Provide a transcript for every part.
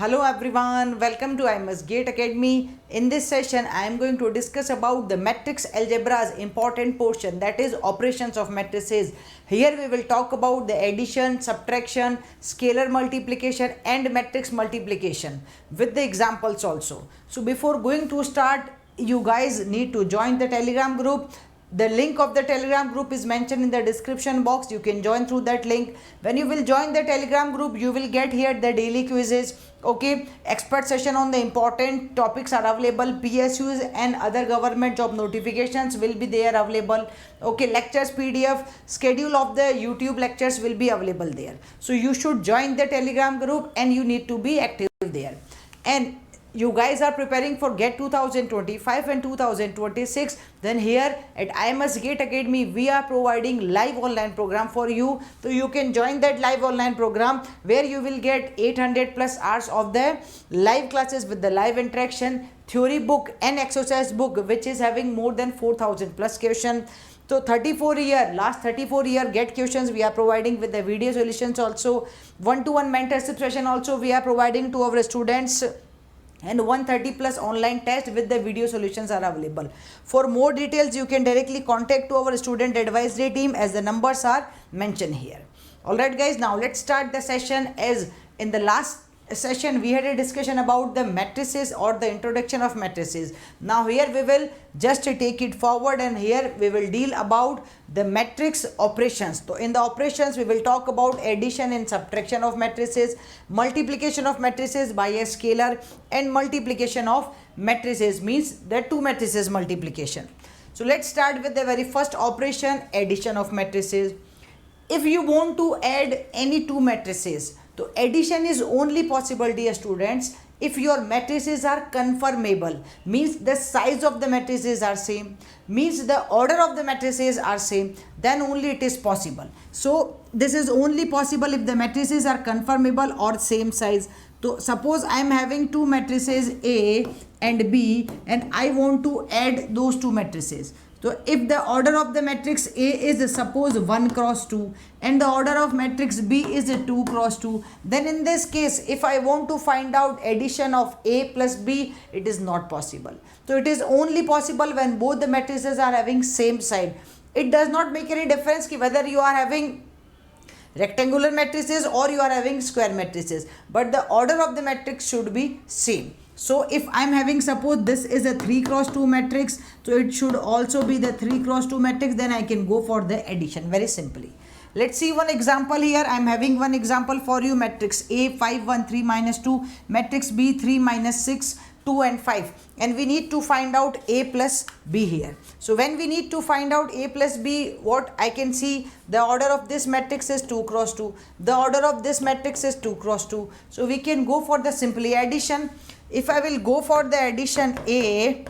Hello everyone, welcome to IMS Gate Academy. In this session, I am going to discuss about the matrix algebra's important portion, that is operations of matrices. Here we will talk about the addition, subtraction, scalar multiplication and matrix multiplication with the examples also. So before going to start, you guys need to join the Telegram group. The link of the Telegram group is mentioned in the description box. You can join through that link. When you will join the Telegram group, you will get here the daily quizzes. Okay, expert session on the important topics are available. PSUs and other government job notifications will be there available. Okay, lectures PDF, schedule of the YouTube lectures will be available there. So you should join the Telegram group and you need to be active there. And you guys are preparing for GATE 2025 and 2026, then here at IMS Gate Academy we are providing live online program for you. So you can join that live online program where you will get 800 plus hours of the live classes with the live interaction, theory book and exercise book which is having more than 4000 plus question. So last 34 year GATE questions we are providing with the video solutions also. One-to-one mentorship session also we are providing to our students, and 130 plus online test with the video solutions are available. For more details, you can directly contact to our student advisory team as the numbers are mentioned here. Alright guys, now let's start the session. As in the last session we had a discussion about the matrices or the introduction of matrices. Now here we will just take it forward and here we will deal about the matrix operations. So in the operations we will talk about addition and subtraction of matrices, multiplication of matrices by a scalar, and multiplication of matrices means the two matrices multiplication. So let's start with the very first operation, addition of matrices. If you want to add any two matrices, so addition is only possible, dear students, if your matrices are conformable, means the size of the matrices are same, means the order of the matrices are same, then only it is possible. So this is only possible if the matrices are conformable or same size. So suppose I am having two matrices A and B and I want to add those two matrices. So if the order of the matrix A is suppose 1 cross 2 and the order of matrix B is 2 cross 2, then in this case if I want to find out addition of A plus B, it is not possible. So it is only possible when both the matrices are having same side. It does not make any difference whether you are having rectangular matrices or you are having square matrices, but the order of the matrix should be same. So if I am having, suppose this is a 3 cross 2 matrix, so it should also be the 3 cross 2 matrix, then I can go for the addition very simply. Let's see one example here. I am having one example for you. Matrix A 5 1 3 minus 2, matrix B 3 minus 6 2 and 5, and we need to find out A plus B here. So when we need to find out A plus B, what I can see, the order of this matrix is 2 cross 2, the order of this matrix is 2 cross 2, so we can go for the simply addition. If I will go for the addition A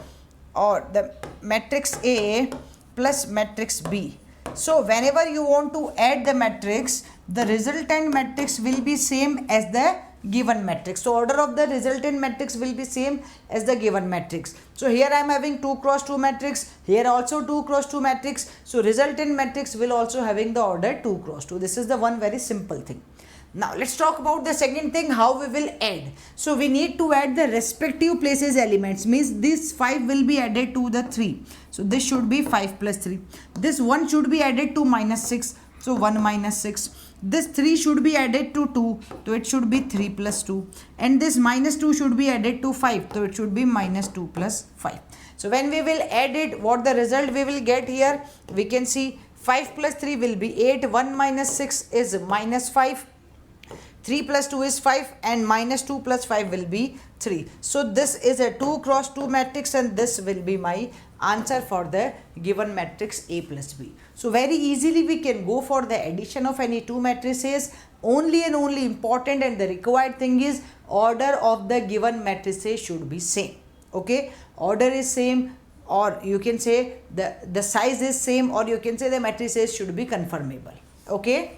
or the matrix A plus matrix B, so whenever you want to add the matrix, the resultant matrix will be same as the given matrix. So order of the resultant matrix will be same as the given matrix. So here I am having 2 cross 2 matrix, here also 2 cross 2 matrix, so resultant matrix will also having the order 2 cross 2. This is the one very simple thing. Now let's talk about the second thing, how we will add. So we need to add the respective places elements, means this 5 will be added to the 3. So this should be 5 plus 3. This 1 should be added to minus 6. So 1 minus 6. This 3 should be added to 2. So it should be 3 plus 2. And this minus 2 should be added to 5. So it should be minus 2 plus 5. So when we will add it, what the result we will get here, we can see 5 plus 3 will be 8. 1 minus 6 is minus 5. 3 plus 2 is 5 and minus 2 plus 5 will be 3. So this is a 2 cross 2 matrix and this will be my answer for the given matrix A plus B. So very easily we can go for the addition of any two matrices. Only and only important and the required thing is order of the given matrices should be same. Okay, order is same, or you can say the size is same, or you can say the matrices should be conformable. Okay.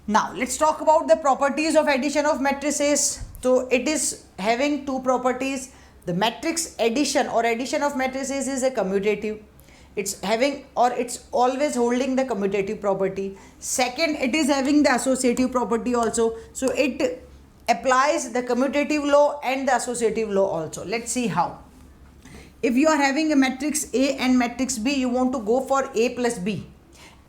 Now let's talk about the properties of addition of matrices. So it is having two properties. The matrix addition or addition of matrices is a commutative. It's having, or it's always holding the commutative property. Second, it is having the associative property also. So it applies the commutative law and the associative law also. Let's see how. If you are having a matrix A and matrix B, you want to go for A plus B.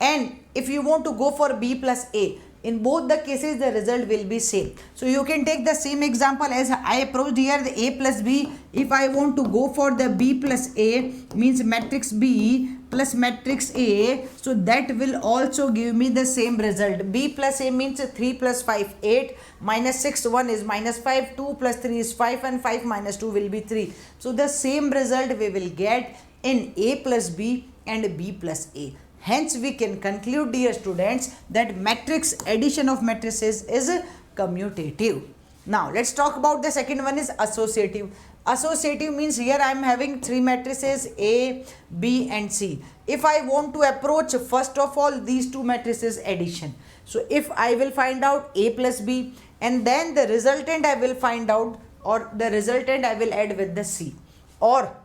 And if you want to go for B plus A, in both the cases the result will be same. So you can take the same example as I approached here, the A plus B. If I want to go for the B plus A, means matrix B plus matrix A, so that will also give me the same result. B plus A means 3 plus 5, 8, minus 6, 1 is minus 5, 2 plus 3 is 5, and 5 minus 2 will be 3. So the same result we will get in A plus B and B plus A. Hence, we can conclude, dear students, that matrix addition of matrices is commutative. Now, let's talk about the second one is associative. Associative means here I am having three matrices A, B and C. If I want to approach first of all these two matrices addition. So, if I will find out A plus B and then the resultant I will find out, or the resultant I will add with the C. Or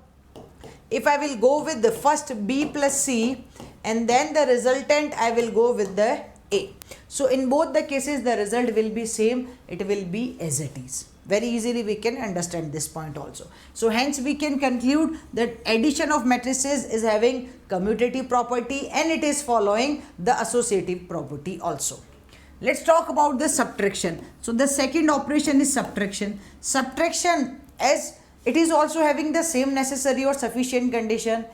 if I will go with the first B plus C and then the resultant I will go with the A. So in both the cases the result will be same, it will be as it is. Very easily we can understand this point also. So hence we can conclude that addition of matrices is having commutative property and it is following the associative property also. Let's talk about the subtraction. So the second operation is subtraction. Subtraction, as it is also having the same necessary or sufficient condition.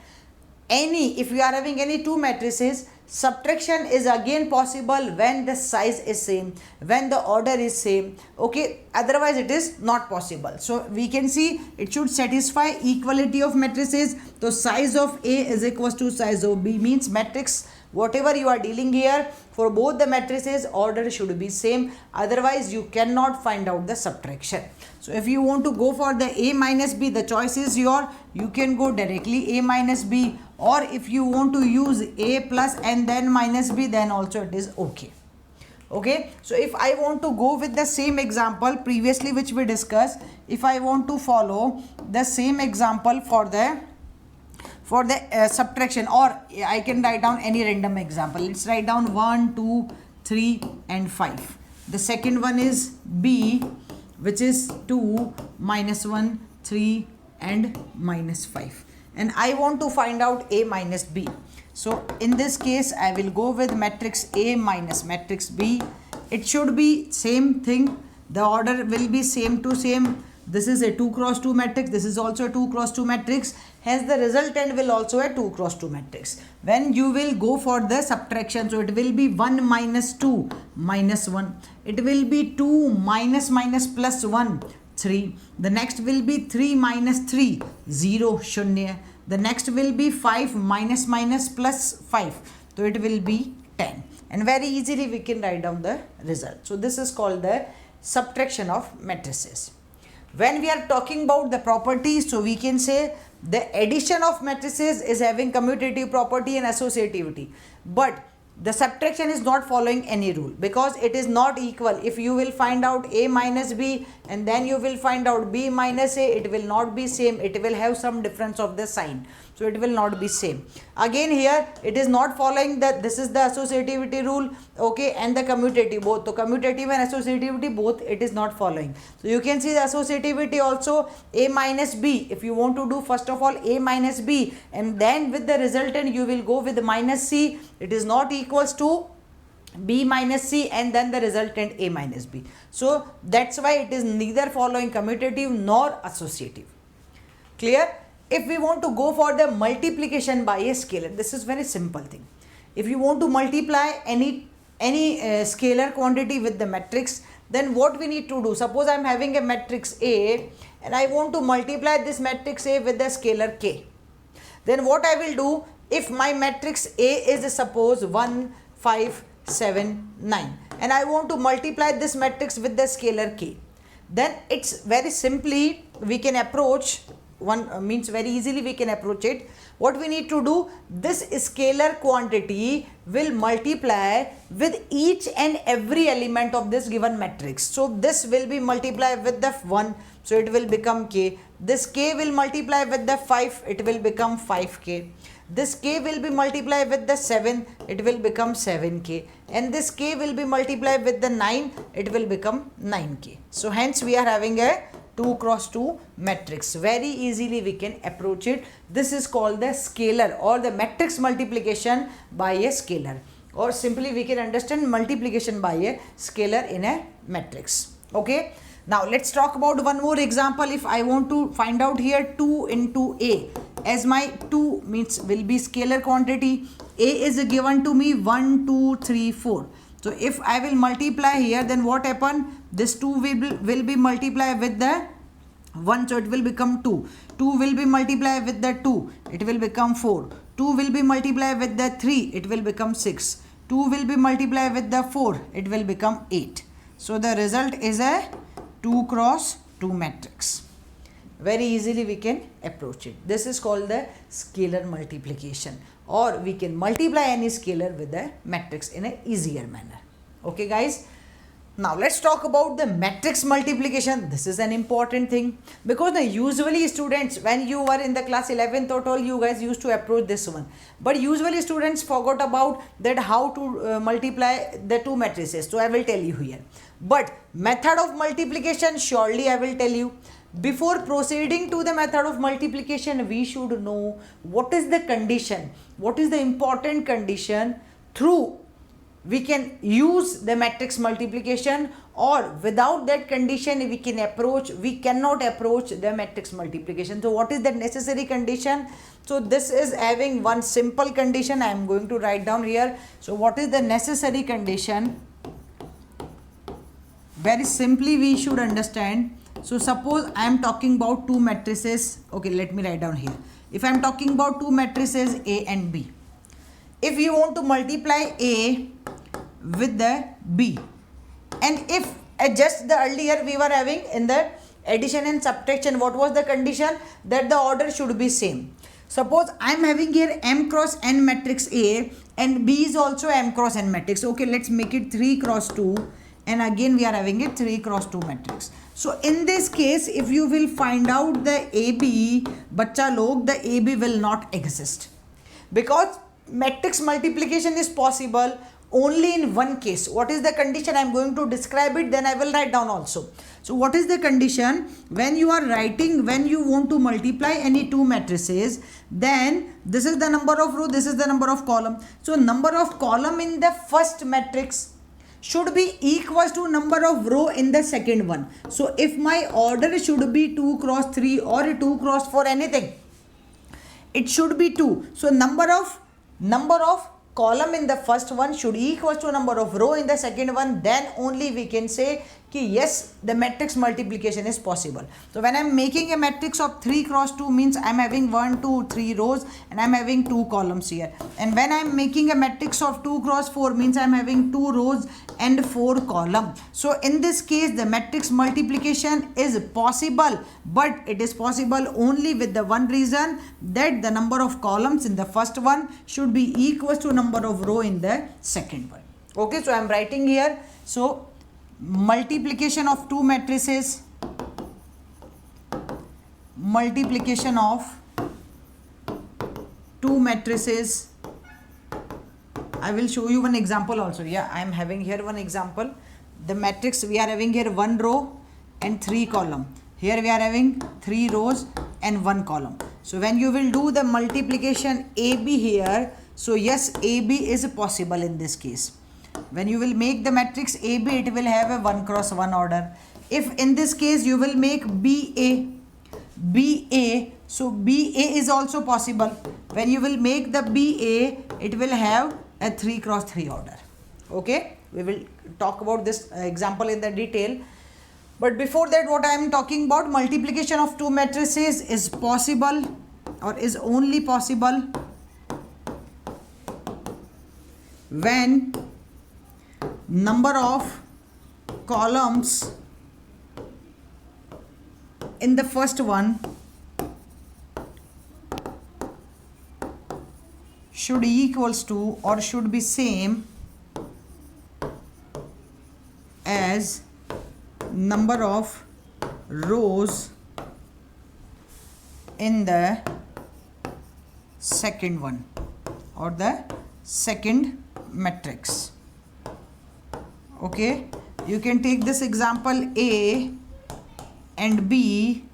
If you are having any two matrices, subtraction is again possible when the size is same, when the order is same, okay, otherwise it is not possible. So we can see it should satisfy equality of matrices. So size of A is equals to size of B, means matrix whatever you are dealing here, for both the matrices order should be same, otherwise you cannot find out the subtraction. So if you want to go for the A minus B, the choice is your, you can go directly A minus B, or if you want to use A plus and then minus B, then also it is okay. Okay, so if I want to go with the same example previously which we discussed, if I want to follow the same example for the subtraction, or I can write down any random example. Let's write down 1, 2, 3 and 5. The second one is B, which is 2, minus 1, 3 and minus 5. And I want to find out A minus B. So in this case I will go with matrix A minus matrix B. It should be same thing. The order will be same to same. This is a 2 cross 2 matrix. This is also a 2 cross 2 matrix. Hence the resultant will also a 2 cross 2 matrix. When you will go for the subtraction, so it will be 1 minus 2 minus 1. It will be 2 minus minus plus 1, 3. The next will be 3 minus 3, 0, shunya. The next will be 5 minus minus plus 5. So it will be 10. And very easily we can write down the result. So this is called the subtraction of matrices. When we are talking about the properties, so we can say the addition of matrices is having commutative property and associativity. But the subtraction is not following any rule because it is not equal. If you will find out A minus B and then you will find out B minus A, it will not be same. It will have some difference of the sign. So it will not be same. Again here it is not following that this is the associativity rule, okay, and the commutative both. So commutative and associativity both it is not following. So you can see the associativity also A minus B. If you want to do first of all A minus B and then with the resultant you will go with minus C, it is not equals to B minus C and then the resultant A minus B. So that's why it is neither following commutative nor associative. Clear? If we want to go for the multiplication by a scalar, this is very simple thing. If you want to multiply any scalar quantity with the matrix, then what we need to do? Suppose I am having a matrix A and I want to multiply this matrix A with the scalar K. Then what I will do, if my matrix A is suppose 1, 5, 7, 9 and I want to multiply this matrix with the scalar K, then it's very simply we can approach means very easily we can approach it. What we need to do, this scalar quantity will multiply with each and every element of this given matrix. So this will be multiplied with the 1, so it will become K. This K will multiply with the 5, it will become 5K. This k will be multiplied with the 7, it will become 7k, and this k will be multiplied with the 9, it will become 9k. So hence we are having a 2 cross 2 matrix. Very easily we can approach it. This is called the scalar or the matrix multiplication by a scalar, or simply we can understand multiplication by a scalar in a matrix. Okay, now let's talk about one more example. If I want to find out here 2 into a, as my 2 means will be scalar quantity, a is given to me 1 2 3 4. So if I will multiply here, then what happen? This 2 will be multiplied with the 1, so it will become 2. 2 will be multiplied with the 2, it will become 4. 2 will be multiplied with the 3, it will become 6. 2 will be multiplied with the 4, it will become 8. So the result is a 2 cross 2 matrix. Very easily we can approach it. This is called the scalar multiplication, or we can multiply any scalar with a matrix in a easier manner. Okay guys, now let's talk about the matrix multiplication. This is an important thing, because usually students, when you were in the class 11th or 12, you guys used to approach this one, but usually students forgot about that how to multiply the two matrices. So I will tell you here, but method of multiplication surely I will tell you. Before proceeding to the method of multiplication, we should know what is the condition, what is the important condition through we can use the matrix multiplication, or without that condition we cannot approach the matrix multiplication. So what is the necessary condition? So this is having one simple condition. I am going to write down here. So what is the necessary condition? Very simply we should understand. So suppose I am talking about two matrices. Okay, let me write down here. If I am talking about two matrices A and B, if you want to multiply A with the B, and if just the earlier we were having in the addition and subtraction, what was the condition? That the order should be same. Suppose I am having here M cross N matrix A, and B is also M cross N matrix. Okay, let's make it 3 cross 2, and again we are having it 3 cross 2 matrix. So in this case, if you will find out the AB, bachcha log, the AB will not exist, because matrix multiplication is possible only in one case. What is the condition? I am going to describe it, then I will write down also. So what is the condition? When you are writing, when you want to multiply any two matrices, then this is the number of row, this is the number of column. So number of column in the first matrix should be equals to number of row in the second one. So if my order should be 2 cross 3 or 2 cross 4, anything, it should be 2. So number of column in the first one should equal to number of row in the second one, then only we can say कि yes, the matrix multiplication is possible. So when I am making a matrix of 3 cross 2 means I am having 1, 2, 3 rows and I am having 2 columns here. And when I am making a matrix of 2 cross 4 means I am having 2 rows and 4 columns. So in this case the matrix multiplication is possible, but it is possible only with the one reason, that the number of columns in the first one should be equal to number of row in the second one. Okay, so I am writing here. So multiplication of two matrices, multiplication of two matrices. I will show you one example also. Yeah, I am having here one example. The matrix we are having here 1 row and 3 column. Here we are having 3 rows and 1 column. So when you will do the multiplication AB here, so yes, AB is possible in this case. When you will make the matrix AB, it will have a 1 cross 1 order. If in this case you will make BA, so BA is also possible. When you will make the BA, it will have a 3 cross 3 order. Okay, we will talk about this example in the detail. But before that, what I am talking about, multiplication of two matrices is possible or is only possible when number of columns in the first one should equals to or should be same as number of rows in the second one or the second matrix. Okay, you can take this example. A and B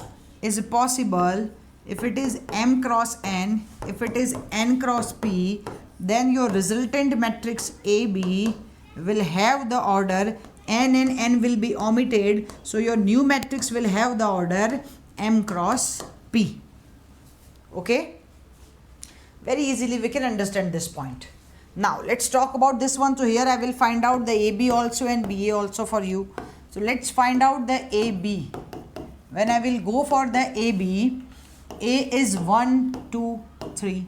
is possible if it is M cross N. If it is N cross P, then your resultant matrix AB will have the order N and N will be omitted. So your new matrix will have the order M cross P. Okay, very easily we can understand this point. Now let's talk about this one. So here I will find out the AB also and BA also for you. So let's find out the AB. When I will go for the AB, A is 1, 2, 3.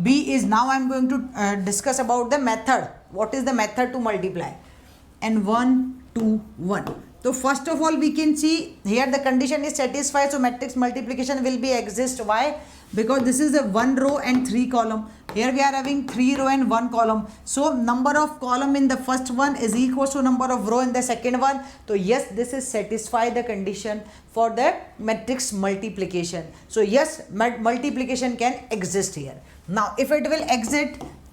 B is, now I am going to discuss about the method. What is the method to multiply? And 1, 2, 1. So first of all we can see here the condition is satisfied. So matrix multiplication will be exist. Why? Because this is a 1 row and 3 column. Here we are having 3 row and 1 column. So number of column in the first one is equal to number of row in the second one. So yes, this is satisfy the condition for the matrix multiplication. So yes, multiplication can exist here. Now if it will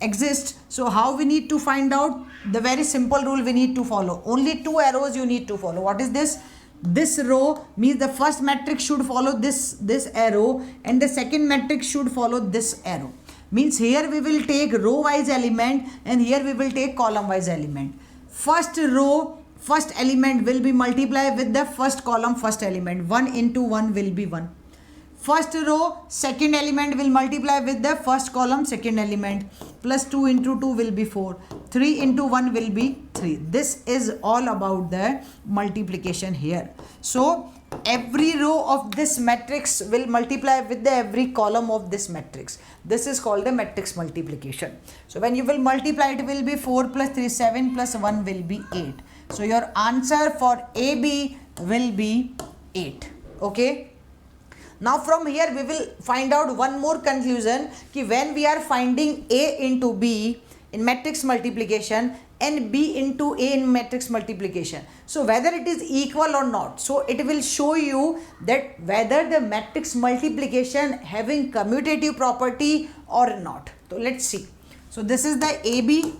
exist, so how we need to find out? The very simple rule we need to follow. Only 2 arrows you need to follow. What is this? This row means the first matrix should follow this arrow and the second matrix should follow this arrow. Means here we will take row wise element and here we will take column wise element. First row first element will be multiplied with the first column first element. 1 into 1 will be 1. First row second element will multiply with the first column second element. Plus 2 into 2 will be 4. 3 into 1 will be 3. This is all about the multiplication here. So every row of this matrix will multiply with the every column of this matrix. This is called the matrix multiplication. So when you will multiply, it will be 4 plus 3 7 plus 1 will be 8. So your answer for AB will be 8. Okay. Now from here we will find out one more conclusion कि when we are finding A into B in matrix multiplication and B into A in matrix multiplication. So whether it is equal or not. So it will show you that whether the matrix multiplication having commutative property or not. So let's see. So this is the AB.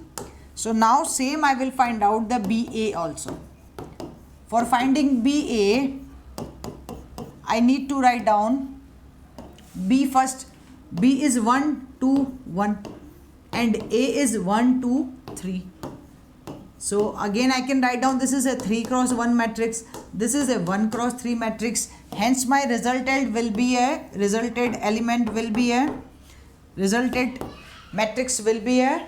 So now same I will find out the BA also. For finding BA, I need to write down B first. B is 1, 2, 1 and A is 1, 2, 3. So again I can write down this is a 3 cross 1 matrix. This is a 1 cross 3 matrix. Hence my resultant will be a resulted element will be a resulted matrix will be a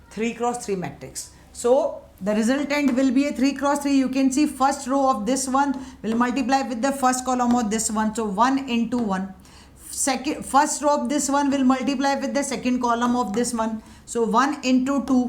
3 cross 3 matrix. So the resultant will be a 3 cross 3. You can see first row of this one will multiply with the first column of this one. So 1 into 1. First row of this one will multiply with the second column of this one. So 1 into 2,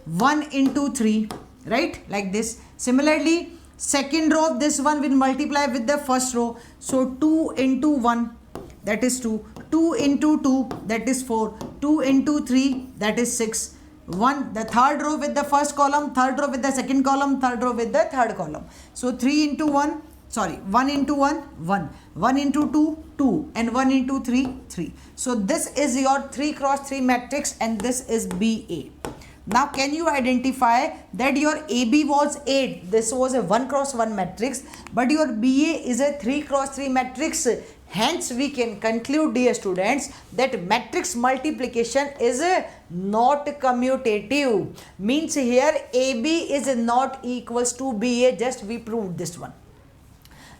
1 into 3, right? Like this. Similarly, second row of this one will multiply with the first row. So 2 into 1, that is 2. 2 into 2, that is 4. 2 into 3, that is 6. 1 the third row with the first column, third row with the second column, third row with the third column. So 3 into 1, sorry, 1 into 1, 1. 1 into 2, 2 and 1 into 3, 3. So this is your 3 cross 3 matrix and this is BA. Now can you identify that your AB was 8, this was a 1 cross 1 matrix, but your BA is a 3 cross 3 matrix. Hence we can conclude, dear students, that matrix multiplication is not commutative. Means here AB is not equals to BA. Just we proved this one.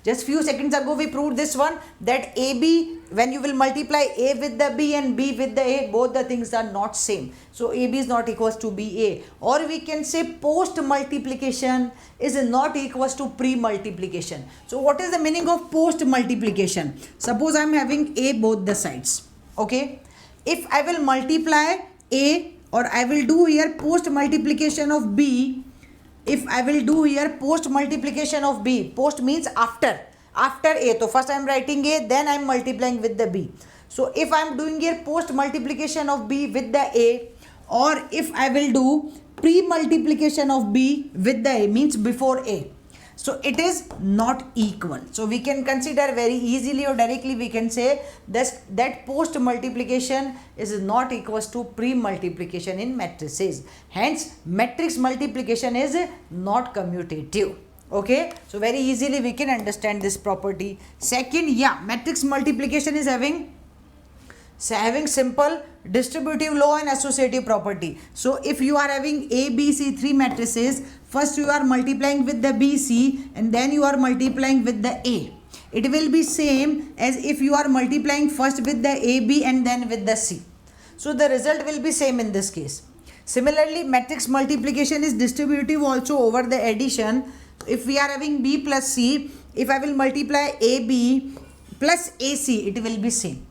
Just few seconds ago we proved this one, that AB, when you will multiply A with the B and B with the A, both the things are not same. So AB is not equals to BA. Or we can say post multiplication is not equals to pre multiplication. So what is the meaning of post multiplication? Suppose I am having A both the sides. Okay. If I will multiply A, or I will do here post multiplication of B. If I will do here post multiplication of B, post means after A. So first I am writing A, then I am multiplying with the B. So if I am doing here post multiplication of B with the A, or if I will do pre multiplication of B with the A, means before A. So it is not equal. So we can consider very easily or directly we can say that post multiplication is not equals to pre multiplication in matrices. Hence matrix multiplication is not commutative. Okay, so very easily we can understand this property. Second, yeah, matrix multiplication is having simple distributive law and associative property. So if you are having A, B, C, three matrices, first you are multiplying with the B, C, and then you are multiplying with the A. It will be same as if you are multiplying first with the A, B and then with the C. So the result will be same in this case. Similarly, matrix multiplication is distributive also over the addition. If we are having B plus C, if I will multiply AB plus AC, it will be same.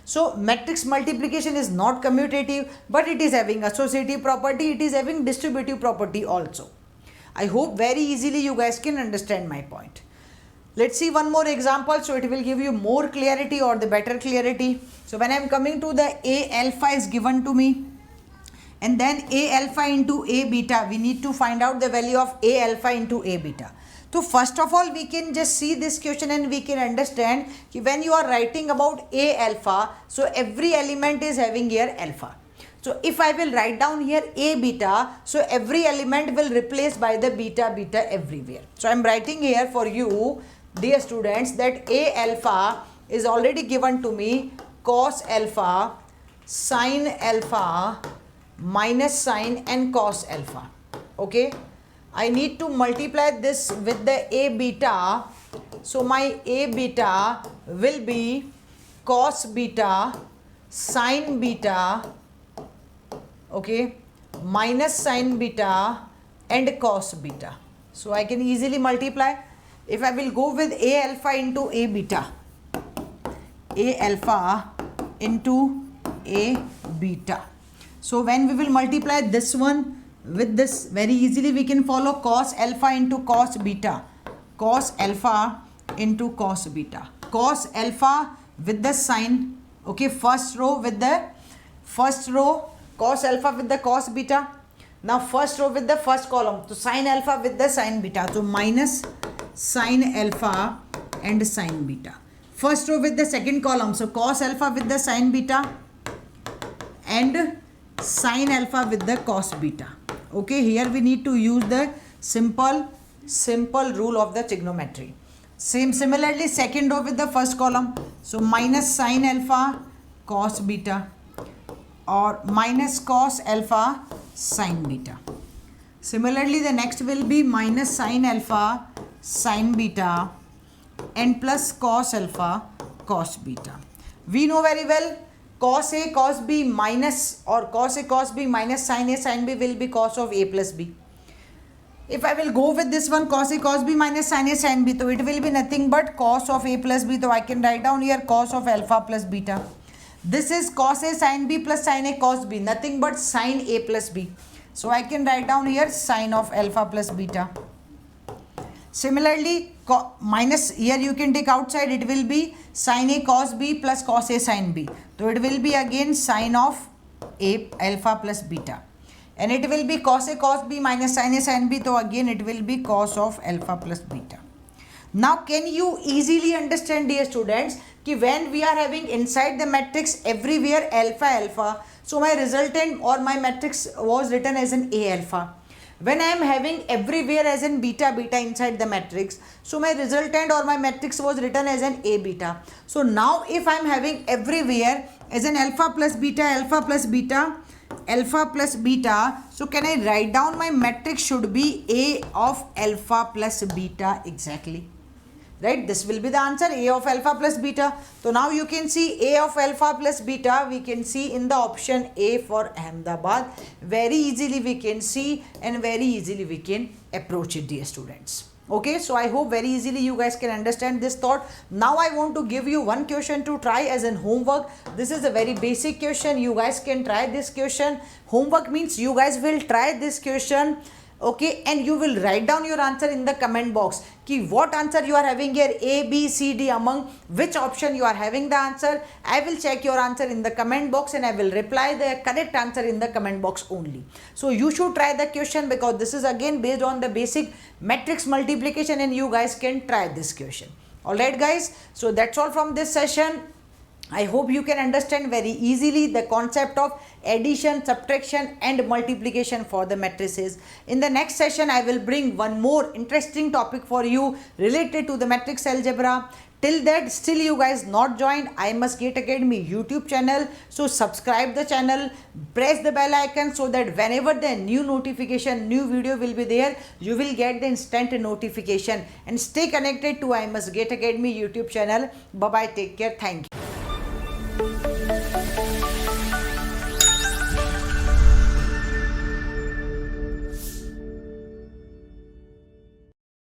So matrix multiplication is not commutative, but it is having associative property, it is having distributive property also. I hope very easily you guys can understand my point. Let's see one more example, so it will give you more clarity or the better clarity. So when I am coming to the A alpha is given to me, and then A alpha into A beta, we need to find out the value of A alpha into A beta. So first of all, we can just see this question and we can understand that when you are writing about A alpha, so every element is having here alpha. So if I will write down here A beta, so every element will replace by the beta everywhere. So I am writing here for you, dear students, that A alpha is already given to me cos alpha, sin alpha, minus sine and cos alpha. Okay, I need to multiply this with the A beta. So my A beta will be cos beta, sin beta, okay, minus sin beta and cos beta. So I can easily multiply. If I will go with A alpha into A beta, A alpha into A beta. So when we will multiply this one with this, very easily we can follow cos alpha into cos beta, cos alpha into cos beta, cos alpha with the sine, okay, first row with the first row, cos alpha with the cos beta. Now first row with the first column, so sin alpha with the sin beta, so minus sin alpha and sin beta. First row with the second column, so cos alpha with the sin beta and sin alpha with the cos beta. Okay, here we need to use the simple rule of the trigonometry. Similarly, second row with the first column, so minus sin alpha cos beta or minus cos alpha sin beta. Similarly, the next will be minus sin alpha sin beta and plus cos alpha cos beta. We know very well cos A cos B minus or cos A cos B minus sin A sin B will be cos of A plus B. If I will go with this one cos A cos B minus sin A sin B, so it will be nothing but cos of A plus B. So I can write down here cos of alpha plus beta. This is cos A sin B plus sin A cos B, nothing but sin A plus B. So I can write down here sin of alpha plus beta. Similarly, minus here you can take outside, it will be sin A cos B plus cos A sin B. So it will be again sin of A alpha plus beta. And it will be cos A cos B minus sin A sin B. So again it will be cos of alpha plus beta. Now can you easily understand, dear students, that when we are having inside the matrix everywhere alpha alpha, so my resultant or my matrix was written as an A alpha. When I am having everywhere as in beta beta inside the matrix, so my resultant or my matrix was written as an A beta. So now if I am having everywhere as an alpha plus beta, alpha plus beta, alpha plus beta, so can I write down my matrix should be A of alpha plus beta exactly. Right, this will be the answer, A of alpha plus beta. So now you can see A of alpha plus beta, we can see in the option A for Ahmedabad. Very easily we can see and very easily we can approach it, dear students. Okay, so I hope very easily you guys can understand this thought. Now I want to give you one question to try as an homework. This is a very basic question. You guys can try this question. Homework means you guys will try this question Okay, and you will write down your answer in the comment box ki what answer you are having here, A, B, C, D, among which option you are having the answer. I will check your answer in the comment box and I will reply the correct answer in the comment box only. So you should try the question because this is again based on the basic matrix multiplication and you guys can try this question. Alright guys, so that's all from this session. I hope you can understand very easily the concept of addition, subtraction and multiplication for the matrices. In the next session, I will bring one more interesting topic for you related to the matrix algebra. Till that, still you guys not joined I Must Get Academy YouTube channel. So subscribe the channel, press the bell icon so that whenever the new notification, new video will be there, you will get the instant notification. And stay connected to I Must Get Academy YouTube channel. Bye bye, take care, thank you.